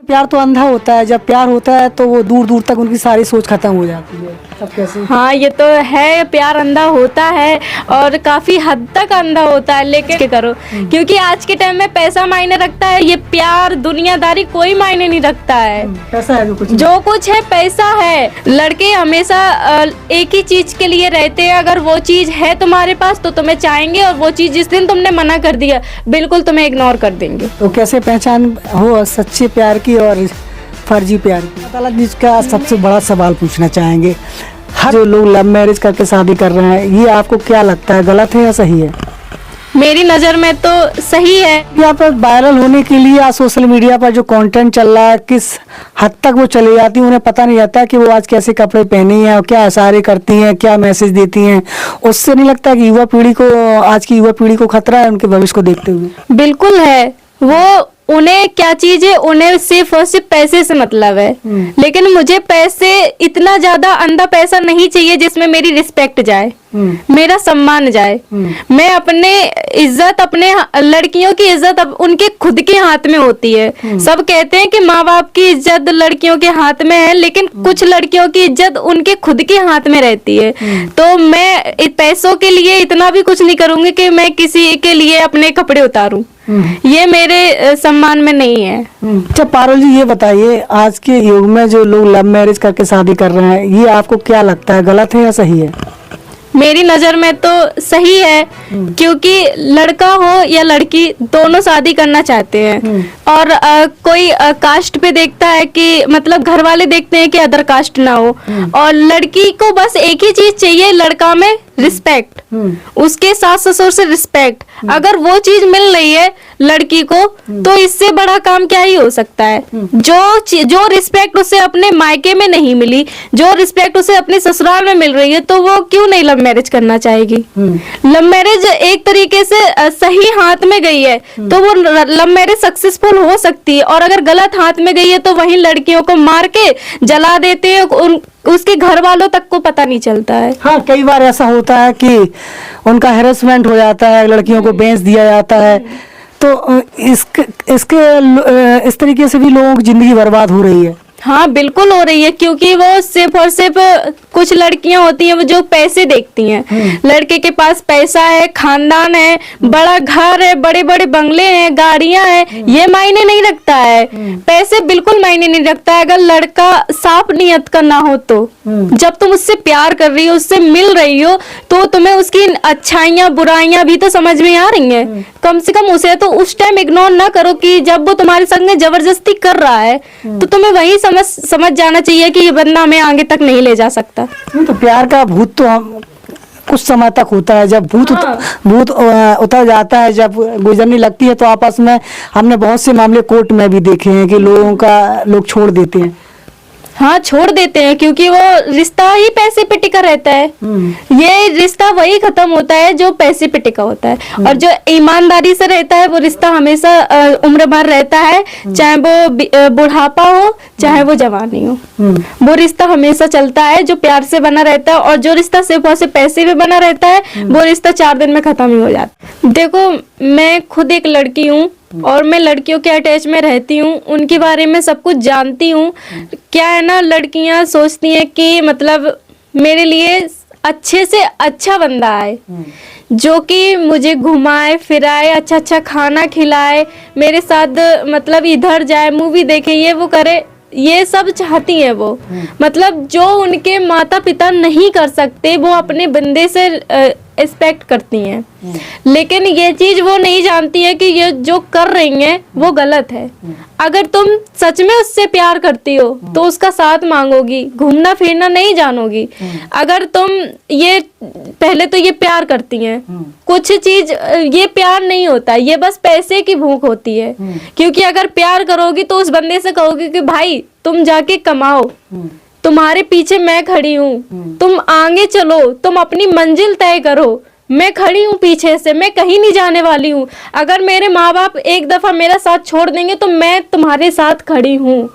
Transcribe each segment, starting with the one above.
प्यार तो अंधा होता है, जब प्यार होता है तो वो दूर दूर तक उनकी सारी सोच खत्म हो जाती है। सब कैसे? हाँ ये तो है, प्यार अंधा होता है और काफी हद तक अंधा होता है, लेकिन क्या करो, क्योंकि आज के टाइम में पैसा मायने रखता है। ये प्यार दुनियादारी कोई मायने नहीं रखता है। पैसा है जो कुछ है पैसा है। लड़के हमेशा एक ही चीज के लिए रहते हैं। अगर वो चीज है तुम्हारे पास तो तुम्हें चाहेंगे, और वो चीज जिस दिन तुमने मना कर दिया बिल्कुल तुम्हें इग्नोर कर देंगे। तो कैसे पहचान हो सच्चे प्यार की और फर्जी प्यार की? अल्लाह जिसका सबसे बड़ा सवाल पूछना चाहेंगे, हर जो लोग लव मैरिज करके शादी कर रहे हैं, ये आपको क्या लगता है, गलत है या सही है? मेरी नज़र में तो सही है। यहाँ पर वायरल होने के लिए या सोशल मीडिया पर जो कंटेंट चल रहा है, किस हद तक वो चले जाती है, उन्हें पता नहीं रहता कि वो आज कैसे कपड़े पहनी हैं और क्या इशारे करती हैं, क्या मैसेज देती हैं। उससे नहीं लगता कि युवा पीढ़ी को, आज की युवा पीढ़ी को खतरा है उनके भविष्य को देखते हुए? बिल्कुल है। वो उन्हें क्या चीज है, उन्हें सिर्फ और सिर्फ पैसे से मतलब है। लेकिन मुझे पैसे, इतना ज्यादा अंधा पैसा नहीं चाहिए जिसमें मेरी रिस्पेक्ट जाए, मेरा सम्मान जाए। मैं अपने इज्जत, अपने लड़कियों की इज्जत उनके खुद के हाथ में होती है। सब कहते हैं कि माँ बाप की इज्जत लड़कियों के हाथ में है, लेकिन कुछ लड़कियों की इज्जत उनके खुद के हाथ में रहती है। तो मैं पैसों के लिए इतना भी कुछ नहीं करूंगी कि मैं किसी के लिए अपने कपड़े उतारूं। ये मेरे सम्मान में नहीं है। अच्छा पारुल जी, ये बताइए, आज के युग में जो लोग लव मैरिज करके शादी कर रहे हैं, ये आपको क्या लगता है, गलत है या सही है? मेरी नज़र में तो सही है, क्योंकि लड़का हो या लड़की दोनों शादी करना चाहते हैं। और कोई कास्ट पे देखता है कि मतलब घर वाले देखते हैं कि अदर कास्ट ना हो, और लड़की को बस एक ही चीज चाहिए लड़का में, रिस्पेक्ट। उसके सास ससुर से रिस्पेक्ट। अगर वो चीज मिल रही है लड़की को तो इससे बड़ा काम क्या ही हो सकता है। जो रिस्पेक्ट उसे अपने मायके में नहीं मिली, जो रिस्पेक्ट उसे अपने ससुराल में मिल रही है, तो वो क्यों नहीं लव मैरिज करना चाहेगी? लव मैरिज एक तरीके से सही हाथ में गई है तो वो लव मैरिज सक्सेसफुल हो सकती है, और अगर गलत हाथ में गई है तो वहीं लड़कियों को मार के जला देते हैं, उसके घर वालों तक को पता नहीं चलता है। हाँ, कई बार ऐसा होता है कि उनका हैरेसमेंट हो जाता है, लड़कियों को बेच दिया जाता है। तो इस तरीके से भी लोगों की जिंदगी बर्बाद हो रही है। हाँ बिल्कुल हो रही है, क्योंकि वो सिर्फ और सिर्फ कुछ लड़कियां होती हैं वो जो पैसे देखती हैं। लड़के के पास पैसा है, खानदान है, बड़ा घर है, बड़े बड़े बंगले हैं, गाड़ियां हैं, ये मायने नहीं रखता है। पैसे बिल्कुल मायने नहीं रखता है अगर लड़का साफ नियत का ना हो तो। जब तुम उससे प्यार कर रही हो, उससे मिल रही हो, तो तुम्हें उसकी अच्छाइयाँ बुराइयां भी तो समझ में आ रही हैं। कम से कम उसे तो उस टाइम इग्नोर ना करो कि जब वो तुम्हारे संग में जबरदस्ती कर रहा है, तो तुम्हें वही समझ जाना चाहिए कि ये बंदा हमें आगे तक नहीं ले जा सकता। तो प्यार का भूत तो हम कुछ समय तक होता है, जब भूत उतर जाता है, जब गुजरने लगती है, तो आपस में हमने बहुत से मामले कोर्ट में भी देखे हैं कि लोग छोड़ देते हैं। हाँ छोड़ देते हैं, क्योंकि वो रिश्ता ही पैसे पे टिका रहता है। ये रिश्ता वही खत्म होता है जो पैसे पे टिका होता है, और जो ईमानदारी से रहता है वो रिश्ता हमेशा उम्र भर रहता है, चाहे वो बुढ़ापा हो चाहे वो जवानी हो। वो रिश्ता हमेशा चलता है जो प्यार से बना रहता है, और जो रिश्ता सिर्फ और सिर्फ पैसे पे बना रहता है वो रिश्ता 4 दिन में खत्म ही हो जाता है। देखो, मैं खुद एक लड़की हूँ और मैं लड़कियों के अटैच में रहती हूँ, उनके बारे में सब कुछ जानती हूँ। क्या है ना, लड़कियाँ सोचती हैं कि मतलब मेरे लिए अच्छे से अच्छा बंदा आए, जो कि मुझे घुमाए फिराए, अच्छा अच्छा खाना खिलाए, मेरे साथ मतलब इधर जाए, मूवी देखे, ये वो करे, ये सब चाहती हैं वो। मतलब जो उनके माता पिता नहीं कर सकते वो अपने बंदे से एक्सपेक्ट करती हैं। लेकिन ये चीज वो नहीं जानती है कि ये जो कर रही हैं वो गलत है। अगर तुम सच में उससे प्यार करती हो तो उसका साथ मांगोगी, घूमना फिरना नहीं जानोगी। अगर तुम ये पहले तो ये प्यार करती हैं, कुछ चीज ये प्यार नहीं होता, ये बस पैसे की भूख होती है। क्योंकि अगर प्यार करोगी तो उस बंदे से कहोगी कि भाई तुम जाके कमाओ, तुम्हारे पीछे मैं खड़ी हूँ, तुम आगे चलो, तुम अपनी मंजिल तय करो, मैं खड़ी हूँ पीछे से, मैं कहीं नहीं जाने वाली हूँ। अगर मेरे माँ बाप एक दफा मेरा साथ छोड़ देंगे तो मैं तुम्हारे साथ खड़ी हूँ।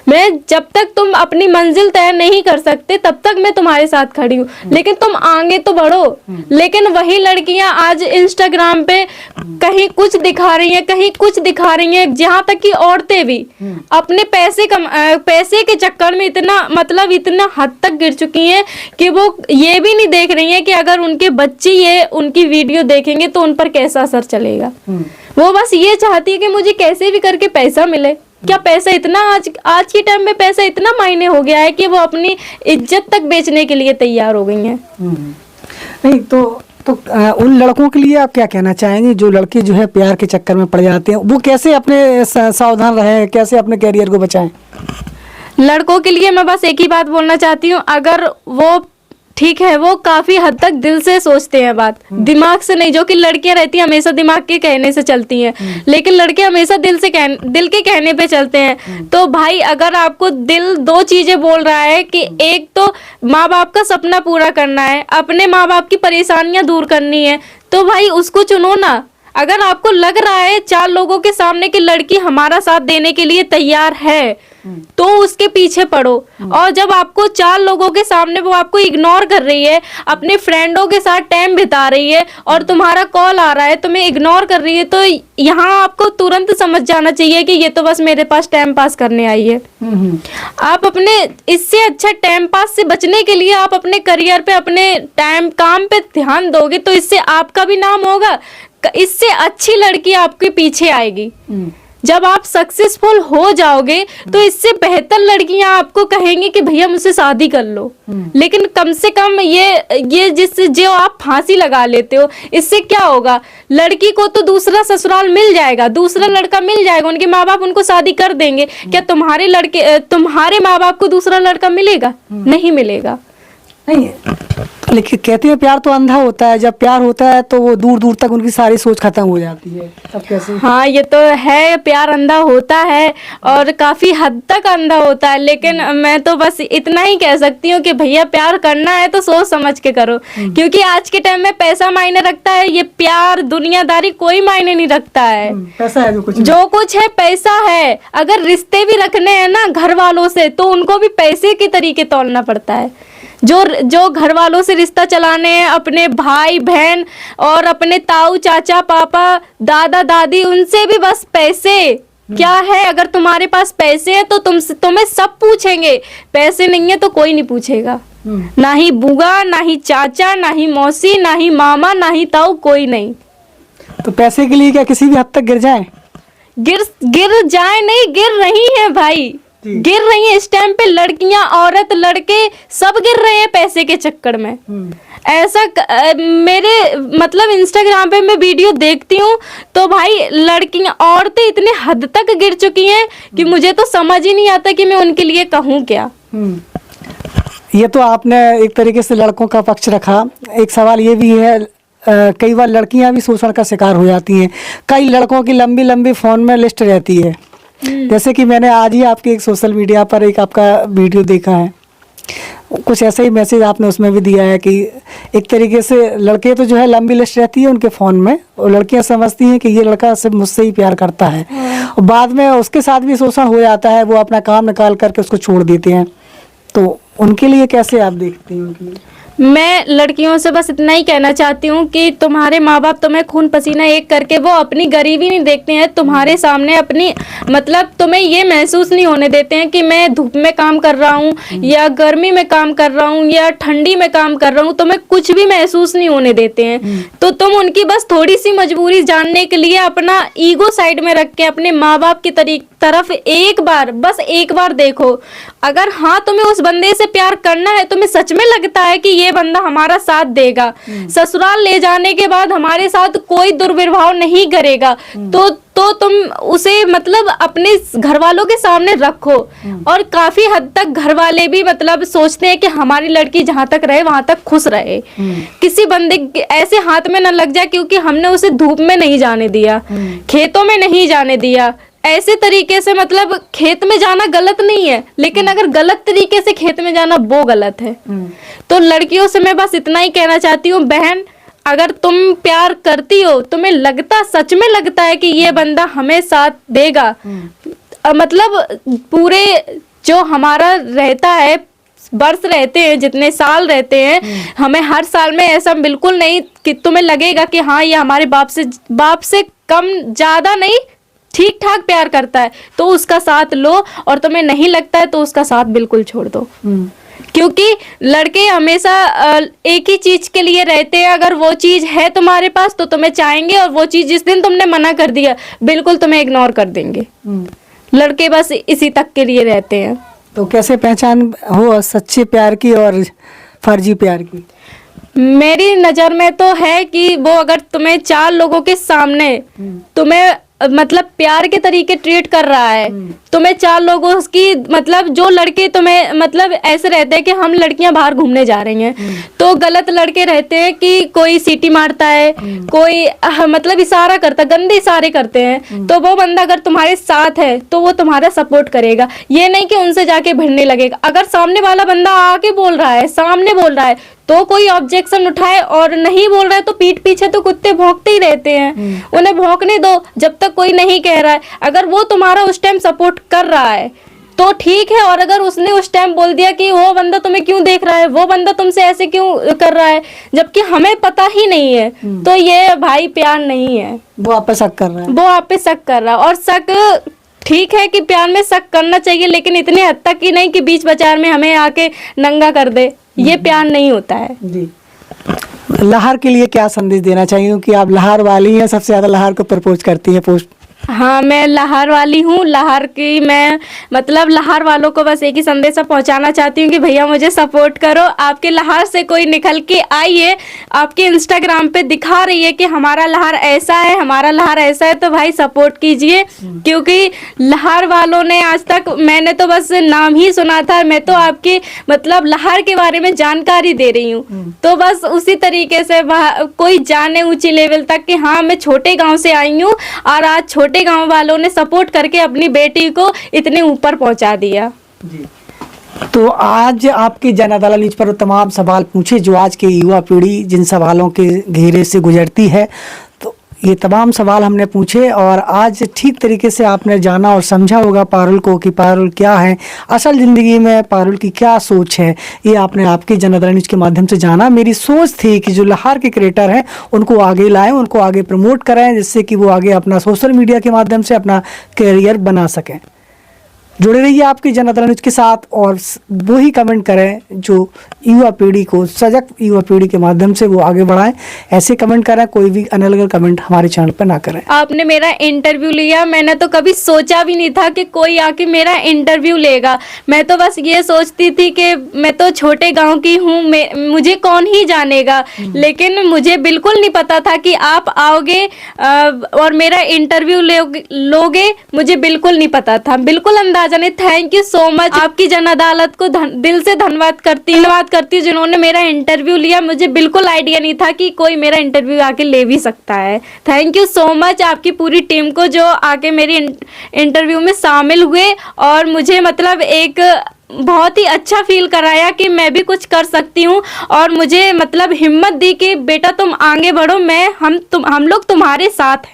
मैं जब तक तुम अपनी मंजिल तय नहीं कर सकते तब तक मैं तुम्हारे साथ खड़ी हूँ, लेकिन तुम आगे तो बढ़ो। लेकिन वही लड़कियां आज इंस्टाग्राम पे कहीं कुछ दिखा रही हैं, कहीं कुछ दिखा रही हैं, जहाँ तक कि औरतें भी अपने पैसे के चक्कर में इतना हद तक गिर चुकी हैं कि वो ये भी नहीं देख रही हैं कि अगर उनके बच्चे ये उनकी वीडियो देखेंगे तो उन पर कैसा असर चलेगा। वो बस ये चाहती है कि मुझे कैसे भी करके पैसा मिले। क्या पैसा इतना आज के टाइम में पैसा इतना मायने हो गया है कि वो अपनी इज्जत तक बेचने के लिए तैयार हो गई हैं। नहीं तो उन लड़कों के लिए आप क्या कहना चाहेंगे जो लड़के जो है प्यार के चक्कर में पड़ जाते हैं, वो कैसे अपने सावधान रहें, कैसे अपने कैरियर को बचाएं? लड़कों के लिए मैं बस एक ही बात बोलना चाहती हूँ, अगर वो ठीक है, वो काफी हद तक दिल से सोचते हैं बात, दिमाग से नहीं। जो कि लड़कियां रहती हैं हमेशा दिमाग के कहने से चलती हैं, लेकिन लड़के हमेशा दिल के कहने पे चलते हैं। तो भाई अगर आपको दिल दो चीजें बोल रहा है कि एक तो माँ बाप का सपना पूरा करना है, अपने माँ बाप की परेशानियां दूर करनी है, तो भाई उसको चुनो ना। अगर आपको लग रहा है 4 लोगों के सामने कि लड़की हमारा साथ देने के लिए तैयार है, तो उसके पीछे पड़ो। और जब आपको 4 लोगों के सामने वो आपको इग्नोर कर रही है, अपने फ्रेंडों के साथ टाइम बिता रही है और तुम्हारा कॉल आ रहा है, तुम्हें इग्नोर कर रही है, तो यहाँ आपको तुरंत समझ जाना चाहिए कि ये तो बस मेरे पास टाइम पास करने आई है। आप अपने इससे अच्छा टाइम पास से बचने के लिए आप अपने करियर पे, अपने काम पे ध्यान दोगे तो इससे आपका भी नाम होगा, इससे अच्छी लड़की आपके पीछे आएगी। जब आप सक्सेसफुल हो जाओगे तो इससे बेहतर लड़कियां आपको कहेंगी कि भैया मुझसे शादी कर लो। लेकिन कम से कम ये जिससे जो आप फांसी लगा लेते हो, इससे क्या होगा? लड़की को तो दूसरा ससुराल मिल जाएगा, दूसरा लड़का मिल जाएगा, उनके माँ बाप उनको शादी कर देंगे। क्या तुम्हारे माँ बाप को दूसरा लड़का मिलेगा? नहीं मिलेगा। नहीं, लेकिन कहते हैं प्यार तो अंधा होता है, जब प्यार होता है तो वो दूर दूर तक उनकी सारी सोच खत्म हो जाती है। तब कैसे? हाँ, ये तो है, प्यार अंधा होता है और काफी हद तक अंधा होता है। लेकिन मैं तो बस इतना ही कह सकती हूँ कि भैया प्यार करना है तो सोच समझ के करो, क्योंकि आज के टाइम में पैसा मायने रखता है, ये प्यार दुनियादारी कोई मायने नहीं रखता है। पैसा है जो कुछ है पैसा है। अगर रिश्ते भी रखने हैं ना घर वालों से, तो उनको भी पैसे के तरीके तोलना पड़ता है। जो घर वालों से रिश्ता चलाने हैं, अपने भाई बहन और अपने ताऊ चाचा पापा दादा दादी, उनसे भी बस पैसे। क्या है, अगर तुम्हारे पास पैसे हैं तो तुम्हें सब पूछेंगे, पैसे नहीं है तो कोई नहीं पूछेगा। ना ही बुआ, ना ही चाचा, ना ही मौसी, ना ही मामा, ना ही ताऊ, कोई नहीं। तो पैसे के लिए क्या किसी भी हद तक गिर जाए? गिर जाए नहीं, गिर रही है भाई, गिर रही है। इस टाइम पे लड़कियां, औरत, लड़के सब गिर रहे हैं पैसे के चक्कर में। ऐसा मेरे मतलब इंस्टाग्राम पे मैं वीडियो देखती हूँ तो भाई लड़कियां, औरतें इतने हद तक गिर चुकी हैं कि मुझे तो समझ ही नहीं आता कि मैं उनके लिए कहूँ क्या। ये तो आपने एक तरीके से लड़कों का पक्ष रखा। एक सवाल ये भी है, कई बार लड़कियां भी शोषण का शिकार हो जाती हैं। कई लड़कों की लंबी लंबी फोन में लिस्ट रहती है। जैसे कि मैंने आज ही आपके एक सोशल मीडिया पर एक आपका वीडियो देखा है, कुछ ऐसा ही मैसेज आपने उसमें भी दिया है कि एक तरीके से लड़के तो जो है लंबी लिस्ट रहती है उनके फ़ोन में, और लड़कियां समझती हैं कि ये लड़का सिर्फ मुझसे ही प्यार करता है, और बाद में उसके साथ भी शोषण हो जाता है, वो अपना काम निकाल करके उसको छोड़ देते हैं। तो उनके लिए कैसे आप देखती हैं उनके लिए? मैं लड़कियों से बस इतना ही कहना चाहती हूँ कि तुम्हारे माँ बाप तुम्हें खून पसीना एक करके वो अपनी गरीबी नहीं देखते हैं तुम्हारे सामने, अपनी मतलब तुम्हें ये महसूस नहीं होने देते हैं कि मैं धूप में काम कर रहा हूँ या गर्मी में काम कर रहा हूँ या ठंडी में काम कर रहा हूँ, तुम्हें कुछ भी महसूस नहीं होने देते हैं। तो तुम उनकी बस थोड़ी सी मजबूरी जानने के लिए अपना ईगो साइड में रख के अपने माँ बाप की तरफ एक बार देखो। अगर हाँ तुम्हें उस बंदे से प्यार करना है, तुम्हें सच में लगता है कि ये बंदा हमारा साथ देगा, ससुराल ले जाने के बाद हमारे साथ कोई दुर्व्यवहार नहीं करेगा, तो तुम उसे मतलब अपने घर वालों के सामने रखो। और काफी हद तक घर वाले भी मतलब सोचते हैं कि हमारी लड़की जहां तक रहे वहां तक खुश रहे, किसी बंदे ऐसे हाथ में न लग जाए, क्योंकि हमने उसे धूप में नहीं जाने दिया, खेतों में नहीं जाने दिया। ऐसे तरीके से मतलब खेत में जाना गलत नहीं है, लेकिन अगर गलत तरीके से खेत में जाना वो गलत है। तो लड़कियों से मैं बस इतना ही कहना चाहती हूँ, बहन अगर तुम प्यार करती हो, तुम्हें लगता सच में लगता है कि ये बंदा हमें साथ देगा, मतलब पूरे जो हमारा रहता है, वर्ष रहते हैं, जितने साल रहते हैं, हमें हर साल में ऐसा बिल्कुल नहीं कि तुम्हें लगेगा कि हाँ ये हमारे बाप से कम ज्यादा नहीं, ठीक ठाक प्यार करता है, तो उसका साथ लो, और तुम्हें नहीं लगता है तो उसका साथ बिल्कुल छोड़ दो। क्योंकि लड़के हमेशा एक ही चीज के लिए रहते हैं, अगर वो चीज है तुम्हारे पास तो तुम्हें चाहेंगे, और वो चीज जिस दिन तुमने मना कर दिया बिल्कुल तुम्हें इग्नोर कर देंगे। लड़के बस इसी तक के लिए रहते हैं। तो कैसे पहचान हो सच्चे प्यार की और फर्जी प्यार की? मेरी नजर में तो है कि वो अगर तुम्हें 4 लोगों के सामने तुम्हें मतलब प्यार के तरीके ट्रीट कर रहा है, तुम्हें 4 लोगों की मतलब जो लड़के तुम्हें मतलब ऐसे रहते हैं कि हम लड़कियां बाहर घूमने जा रही हैं, तो गलत लड़के रहते हैं कि कोई सीटी मारता है, कोई मतलब इशारा करता, गंदे इशारे करते हैं, तो वो बंदा अगर तुम्हारे साथ है तो वो तुम्हारा सपोर्ट करेगा, ये नहीं कि उनसे जाके भिड़ने लगेगा। अगर सामने वाला बंदा आके बोल रहा है, सामने बोल रहा है, तो कोई ऑब्जेक्शन उठाए, और नहीं बोल रहा है तो पीठ पीछे तो कुत्ते भौंकते ही रहते हैं, उन्हें भौंकने दो जब तक कोई नहीं कह रहा है। अगर वो तुम्हारा उस टाइम सपोर्ट कर रहा है तो ठीक है, और अगर उसने उस टाइम बोल दिया कि वो बंदा तुम्हें क्यों देख रहा है, वो बंदा तुमसे ऐसे क्यों कर रहा है, जबकि हमें पता ही नहीं है, तो ये भाई प्यार नहीं है। वो आप पे शक कर रहा है। वो आप पे शक कर रहा है, और शक ठीक है कि प्यार में शक करना चाहिए, लेकिन इतने हद तक ही नहीं कि बीच बाजार में हमें आके नंगा कर दे, ये प्यार नहीं होता है। जी। लहर के लिए क्या संदेश देना चाहिए, क्योंकि आप लहर वाली हैं, सबसे ज्यादा लहर को प्रपोज करती है पोस्ट? हाँ, मैं लहर वाली हूँ। लहर की मैं मतलब लहर वालों को बस एक ही संदेश पहुंचाना चाहती हूँ कि भैया मुझे सपोर्ट करो। आपके लहर से कोई निकल के आई है, आपके इंस्टाग्राम पे दिखा रही है कि हमारा लहर ऐसा है, हमारा लहर ऐसा है, तो भाई सपोर्ट कीजिए। क्योंकि लहर वालों ने आज तक, मैंने तो बस नाम ही सुना था, मैं तो आपकी मतलब लहर के बारे में जानकारी दे रही हूँ। तो बस उसी तरीके से कोई जाने ऊंची लेवल तक कि हाँ मैं छोटे गाँव से आई हूँ, और आज छोटे गांव वालों ने सपोर्ट करके अपनी बेटी को इतने ऊपर पहुंचा दिया। जी। तो आज आपके जन अदालत न्यूज पर तमाम सवाल पूछे जो आज की युवा पीढ़ी जिन सवालों के घेरे से गुजरती है, तो ये तमाम सवाल हमने पूछे, और आज ठीक तरीके से आपने जाना और समझा होगा पारुल को कि पारुल क्या है, असल ज़िंदगी में पारुल की क्या सोच है, ये आपने आपके जन अदालत न्यूज़ के माध्यम से जाना। मेरी सोच थी कि जो लहर के क्रिएटर हैं उनको आगे लाएं, उनको आगे प्रमोट कराएं, जिससे कि वो आगे अपना सोशल मीडिया के माध्यम से अपना करियर बना सकें। जुड़े रहिए आपके जन अदालत न्यूज़ के साथ, और वही कमेंट करें जो युवा पीढ़ी को, सजग युवा पीढ़ी के माध्यम से वो आगे बढ़ाएं। ऐसे कमेंट करें, कोई भी अनलग कमेंट हमारे चैनल पर ना करें। आपने मेरा इंटरव्यू लिया, मैंने तो कभी सोचा भी नहीं था कि कोई आके मेरा इंटरव्यू लेगा। मैं तो बस ये सोचती थी कि मैं तो छोटे गांव की हूँ, मुझे कौन ही जानेगा, लेकिन मुझे बिल्कुल नहीं पता था कि आप आओगे और मेरा इंटरव्यू लोगे, मुझे बिल्कुल नहीं पता था, बिल्कुल अंदाजा नहीं। थैंक यू सो मच, आपकी जन अदालत को दिल से धन्यवाद करती हूँ जिन्होंने मेरा इंटरव्यू लिया। मुझे बिल्कुल आइडिया नहीं था कि कोई मेरा इंटरव्यू आके ले भी सकता है। थैंक यू सो मच आपकी पूरी टीम को जो आके मेरी इंटरव्यू में शामिल हुए, और मुझे मतलब एक बहुत ही अच्छा फील कराया कि मैं भी कुछ कर सकती हूँ, और मुझे मतलब हिम्मत दी कि बेटा तुम आगे बढ़ो, हम लोग तुम्हारे साथ हैं।